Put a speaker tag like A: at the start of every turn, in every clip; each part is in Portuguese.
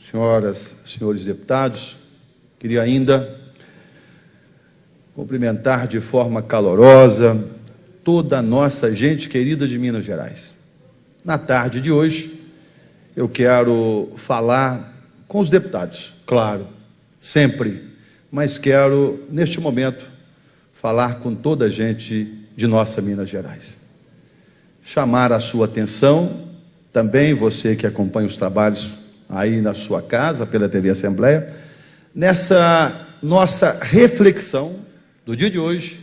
A: senhoras, senhores deputados, queria ainda cumprimentar de forma calorosa toda a nossa gente querida de Minas Gerais. Na tarde de hoje, eu quero falar com os deputados, claro, sempre, mas quero, neste momento, falar com toda a gente de nossa Minas Gerais. Chamar a sua atenção, também você que acompanha os trabalhos aí na sua casa, pela TV Assembleia, nessa nossa reflexão do dia de hoje,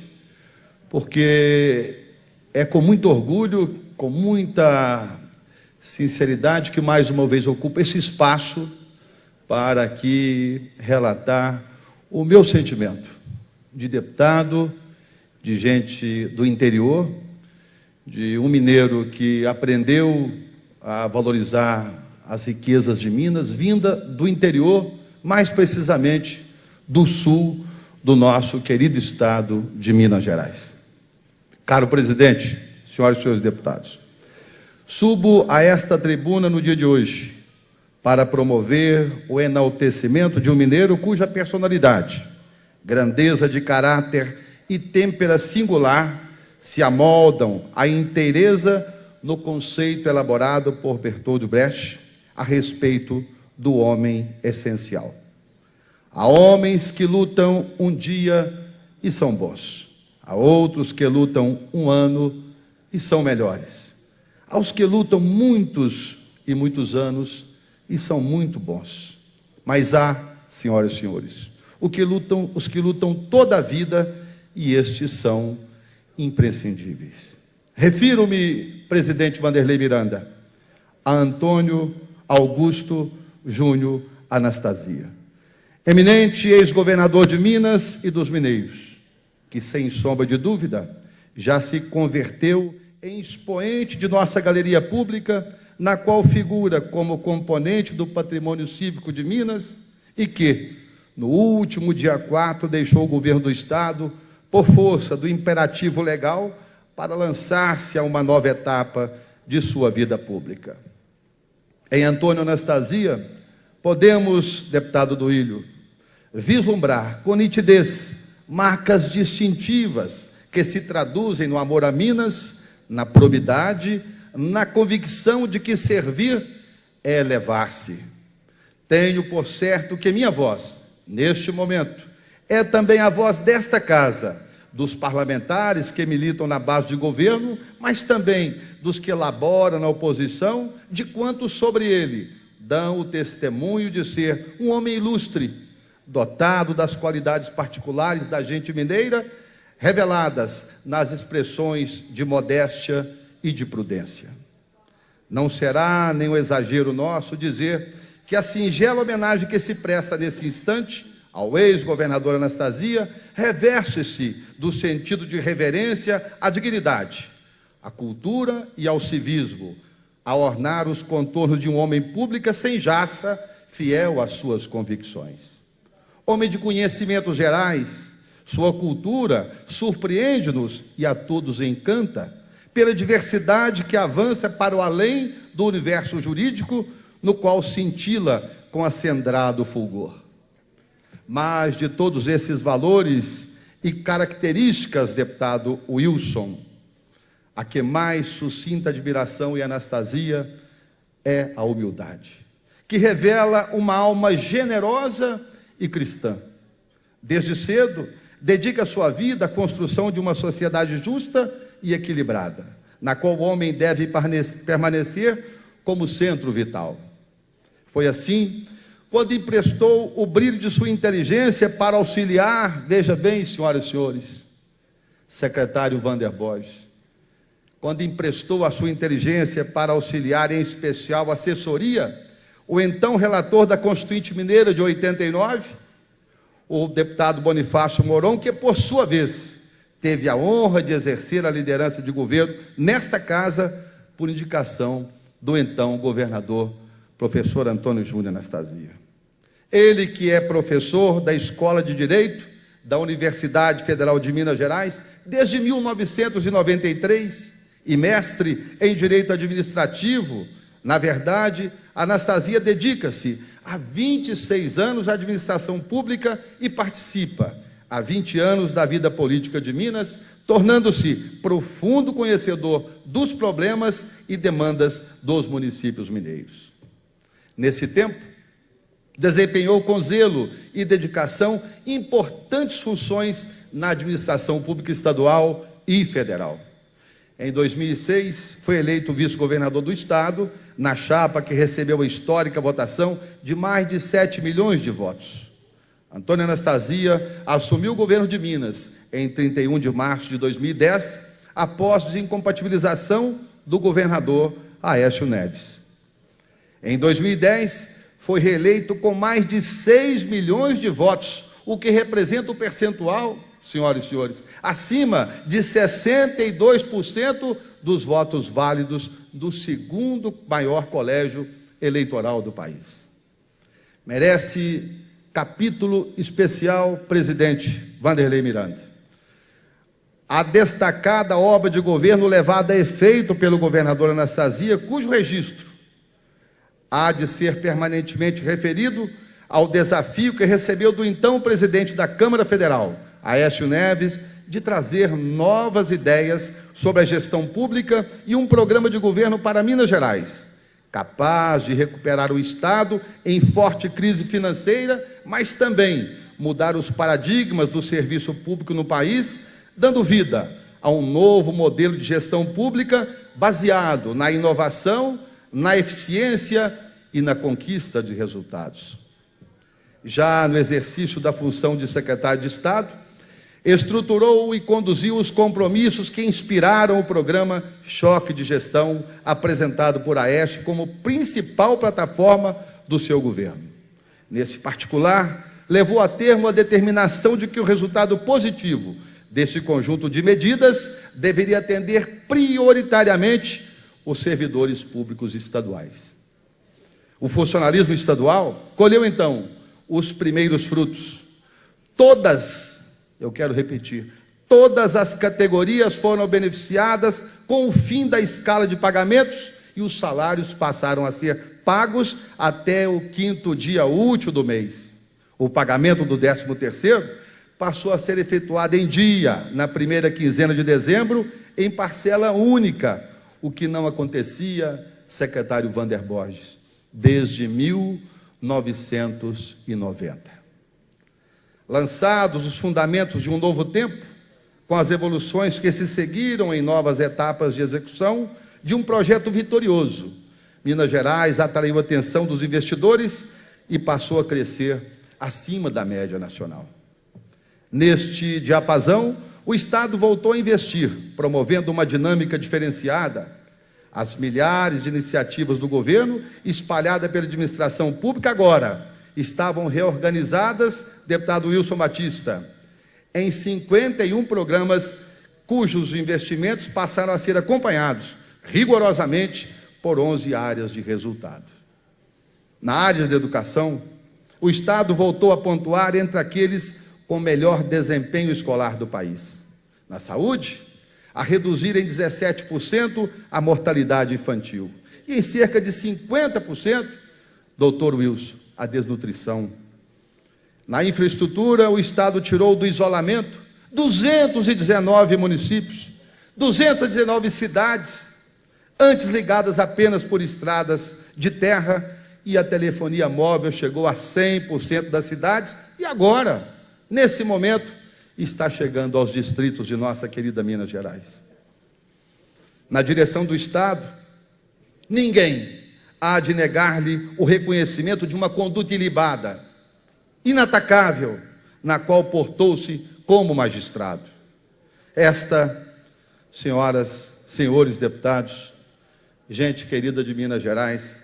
A: porque é com muito orgulho, com muita sinceridade que mais uma vez ocupo esse espaço para aqui relatar o meu sentimento de deputado, de gente do interior, de um mineiro que aprendeu a valorizar as riquezas de Minas, vinda do interior, mais precisamente do sul do nosso querido estado de Minas Gerais. Caro presidente, senhoras e senhores deputados, subo a esta tribuna no dia de hoje para promover o enaltecimento de um mineiro cuja personalidade, grandeza de caráter e têmpera singular se amoldam à inteireza no conceito elaborado por Bertold Brecht a respeito do homem essencial. Há homens que lutam um dia e são bons. Há outros que lutam um ano e são melhores. Há os que lutam muitos e muitos anos e são muito bons. Mas há, senhoras e senhores, os que lutam toda a vida e estes são imprescindíveis. Refiro-me, presidente Wanderlei Miranda, a Antônio Augusto Júnior Anastasia, eminente ex-governador de Minas e dos mineiros, que, sem sombra de dúvida, já se converteu em expoente de nossa galeria pública, na qual figura como componente do patrimônio cívico de Minas e que, no último dia 4, deixou o governo do Estado por força do imperativo legal para lançar-se a uma nova etapa de sua vida pública. Em Antônio Anastasia, podemos, deputado Duílio, vislumbrar com nitidez marcas distintivas que se traduzem no amor a Minas, na probidade, na convicção de que servir é elevar-se. Tenho por certo que minha voz, neste momento, é também a voz desta casa, dos parlamentares que militam na base de governo, mas também dos que elaboram na oposição, de quantos sobre ele dão o testemunho de ser um homem ilustre, dotado das qualidades particulares da gente mineira, reveladas nas expressões de modéstia e de prudência. Não será nenhum exagero nosso dizer que a singela homenagem que se presta nesse instante ao ex-governador Anastasia reveste-se do sentido de reverência à dignidade, à cultura e ao civismo, a ornar os contornos de um homem público sem jaça, fiel às suas convicções. Homem de conhecimentos gerais, sua cultura surpreende-nos e a todos encanta, pela diversidade que avança para o além do universo jurídico, no qual cintila com acendrado fulgor. Mas de todos esses valores e características, deputado Wilson, a que mais suscita admiração em Anastasia é a humildade, que revela uma alma generosa e cristã. Desde cedo, dedica sua vida à construção de uma sociedade justa e equilibrada, na qual o homem deve permanecer como centro vital. Foi assim quando emprestou o brilho de sua inteligência para auxiliar, veja bem, senhoras e senhores, secretário Wander Borges, quando emprestou a sua inteligência para auxiliar, em especial, assessoria, o então relator da Constituinte Mineira de 89, o deputado Bonifácio Moron, que, por sua vez, teve a honra de exercer a liderança de governo nesta casa, por indicação do então governador, professor Antônio Júnior Anastasia. Ele que é professor da Escola de Direito da Universidade Federal de Minas Gerais desde 1993 e mestre em Direito Administrativo Na verdade, Anastasia dedica-se há 26 anos à administração pública e participa há 20 anos da vida política de Minas, tornando-se profundo conhecedor dos problemas e demandas dos municípios mineiros. Nesse tempo, desempenhou com zelo e dedicação importantes funções na administração pública estadual e federal. Em 2006, foi eleito vice-governador do estado, na chapa que recebeu a histórica votação de mais de 7 milhões de votos. Antônio Anastasia assumiu o governo de Minas em 31 de março de 2010, após desincompatibilização do governador Aécio Neves. Em 2010, foi reeleito com mais de 6 milhões de votos, o que representa um percentual, senhoras e senhores, acima de 62% dos votos válidos do segundo maior colégio eleitoral do país. Merece capítulo especial, presidente Wanderley Miranda. A destacada obra de governo levada a efeito pelo governador Anastasia, cujo registro há de ser permanentemente referido ao desafio que recebeu do então presidente da Câmara Federal, Aécio Neves, de trazer novas ideias sobre a gestão pública e um programa de governo para Minas Gerais, capaz de recuperar o Estado em forte crise financeira, mas também mudar os paradigmas do serviço público no país, dando vida a um novo modelo de gestão pública baseado na inovação, na eficiência e na conquista de resultados. Já no exercício da função de secretário de Estado, estruturou e conduziu os compromissos que inspiraram o programa Choque de Gestão, apresentado por Aécio como principal plataforma do seu governo. Nesse particular, levou a termo a determinação de que o resultado positivo desse conjunto de medidas deveria atender prioritariamente os servidores públicos estaduais. O funcionalismo estadual colheu, então, os primeiros frutos. Eu quero repetir, todas as categorias foram beneficiadas com o fim da escala de pagamentos e os salários passaram a ser pagos até o 5º dia útil do mês. O pagamento do 13º passou a ser efetuado em dia, na primeira quinzena de dezembro, em parcela única, o que não acontecia, secretário Wander Borges, desde 1990. Lançados os fundamentos de um novo tempo, com as evoluções que se seguiram em novas etapas de execução de um projeto vitorioso, Minas Gerais atraiu a atenção dos investidores e passou a crescer acima da média nacional. Neste diapasão, o Estado voltou a investir, promovendo uma dinâmica diferenciada. As milhares de iniciativas do governo, espalhadas pela administração pública, agora estavam reorganizadas, deputado Wilson Batista, em 51 programas cujos investimentos passaram a ser acompanhados rigorosamente por 11 áreas de resultado. Na área da educação, o Estado voltou a pontuar entre aqueles com melhor desempenho escolar do país. Na saúde, a reduzir em 17% a mortalidade infantil. E em cerca de 50%, doutor Wilson, a desnutrição. Na infraestrutura, o Estado tirou do isolamento 219 municípios, 219 cidades, antes ligadas apenas por estradas de terra, e a telefonia móvel chegou a 100% das cidades, e agora, nesse momento, está chegando aos distritos de nossa querida Minas Gerais. Na direção do Estado, ninguém há de negar-lhe o reconhecimento de uma conduta ilibada, inatacável, na qual portou-se como magistrado. Esta, senhoras, senhores deputados, gente querida de Minas Gerais,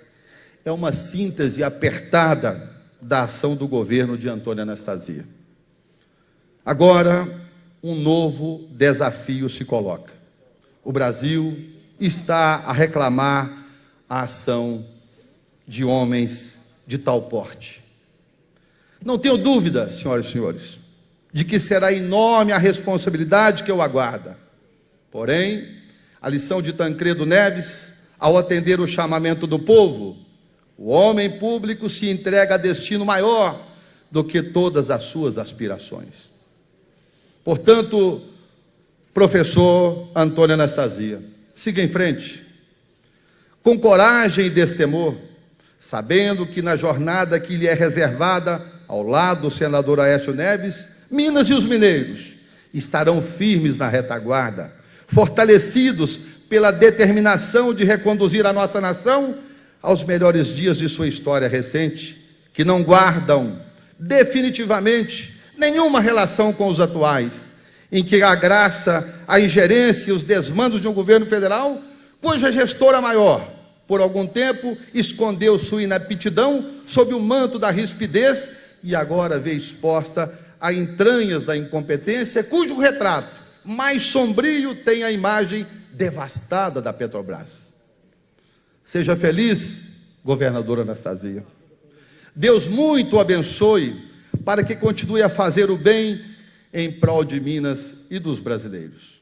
A: é uma síntese apertada da ação do governo de Antônio Anastasia. Agora, um novo desafio se coloca. O Brasil está a reclamar a ação de homens de tal porte. Não tenho dúvida, senhoras e senhores, de que será enorme a responsabilidade que o aguarda. Porém, a lição de Tancredo Neves, ao atender o chamamento do povo, o homem público se entrega a destino maior do que todas as suas aspirações. Portanto, professor Antônio Anastasia, siga em frente, com coragem e destemor, sabendo que na jornada que lhe é reservada, ao lado do senador Aécio Neves, Minas e os mineiros estarão firmes na retaguarda, fortalecidos pela determinação de reconduzir a nossa nação aos melhores dias de sua história recente, que não guardam definitivamente nenhuma relação com os atuais, em que a graça, a ingerência e os desmandos de um governo federal, cuja gestora maior, por algum tempo, escondeu sua inaptidão sob o manto da rispidez e agora vê exposta a entranhas da incompetência, cujo retrato mais sombrio tem a imagem devastada da Petrobras. Seja feliz, governadora Anastasia. Deus muito o abençoe para que continue a fazer o bem em prol de Minas e dos brasileiros.